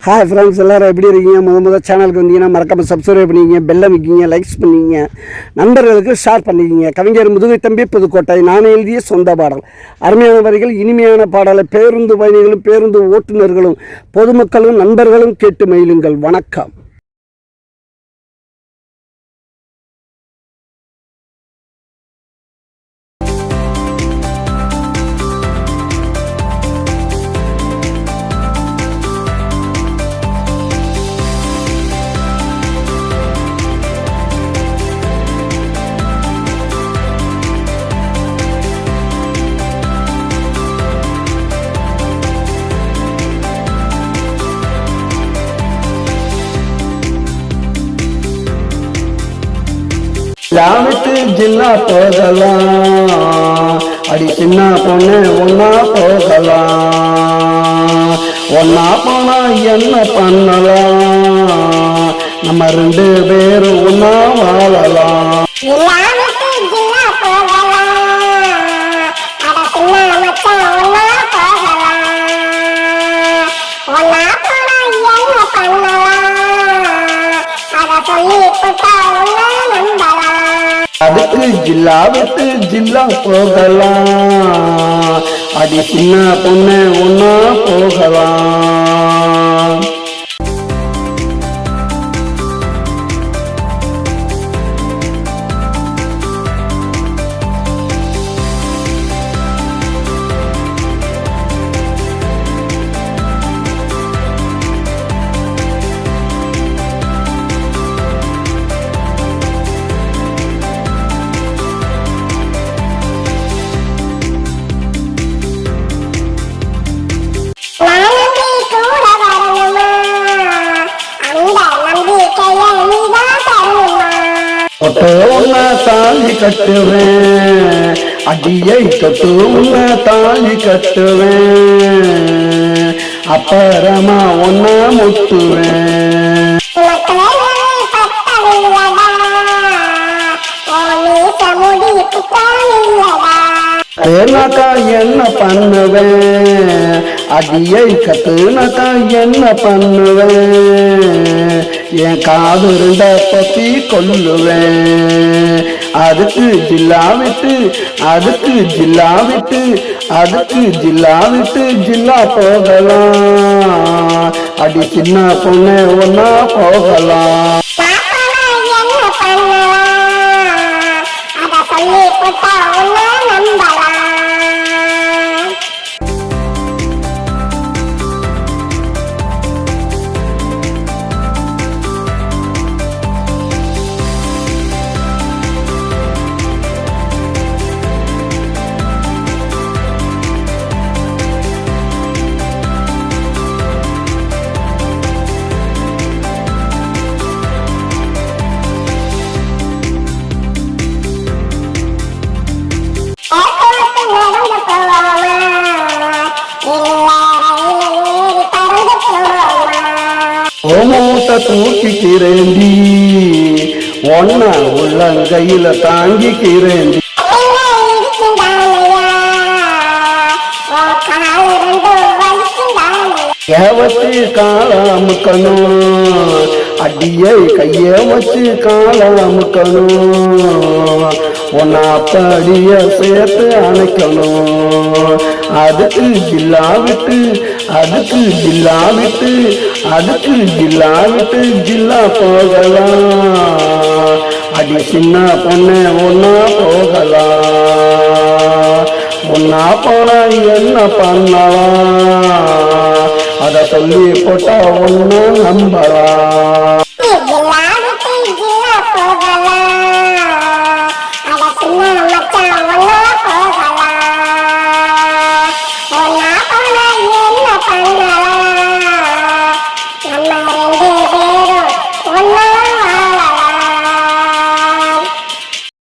Hi friends, எல்லோரும் எப்படி இருக்கீங்க? முதல் சேனலுக்கு வந்தீங்கன்னா மறக்காமல் சப்ஸ்கிரைப் பண்ணிக்கிங்க, பெல்லை வைக்கிங்க, லைக்ஸ் பண்ணிக்கிங்க, நண்பர்களுக்கு ஷேர் பண்ணிக்கிங்க. கவிஞர் முதுகை தம்பி புதுக்கோட்டை. நான் எழுதிய சொந்த பாடல். அருமையான வரிகள், இனிமையான பாடலை பேருந்து பயணிகளும் பேருந்து ஓட்டுநர்களும் பொதுமக்களும் நண்பர்களும் கேட்டு மகிழுங்கள். வணக்கம். விட்டு ஜில்லா போகலாம், அடி சின்ன பொண்ணு ஒன்னா போகலாம். ஒன்னா போனா என்ன பண்ணலாம்? நம்ம ரெண்டு பேரும் ஒன்னா வாழலாம். அதுக்கு ஜில்லா விட்டு ஜில்லா போகலாம், அடி சின்ன பொண்ணு ஒன்னா போகலாம். ஒன்னா தாலி கட்டுவேன், அடியை தொட்டு உன்ன தாலி கட்டுவேன், அப்புறமா ஒன்னா முட்டுவேன். தேனாக்கா என்ன பண்ணுவேன், அடியை கத்துனாக்கா என்ன பண்ணுவேன், என் காது இருந்த பத்தி கொல்லுவேன். அதுக்கு ஜில்லா விட்டு அதுக்கு ஜில்லா விட்டு அதுக்கு ஜில்லா விட்டு ஜில்லா போகலாம், அடி சின்ன பொண்ணு ஒன்னா போகலாம். மூட்டை தூக்கிக்கிறேண்டி, ஒன்ன உள்ளங்கையில தாங்கிக்கிறேண்டி. வச்சு காலாமுக்கணும், அடியை கைய வச்சு காலாமுக்கணும், ஒன்னா அப்படிய சேர்த்து அணைக்கணும். அதுக்கு ஜில்லா விட்டு அதுக்கு ஜில்லா விட்டு அதுக்கு ஜில்லா விட்டு ஜில்லா போகலாம், அடி சின்ன பொண்ணு ஒன்னா போகலாம். ஒன்னா போனா என்ன பண்ணலாம்? அத சொல்லி போட்டா ஒன்னு நம்பலாம். என்ன பண்ணலாம்?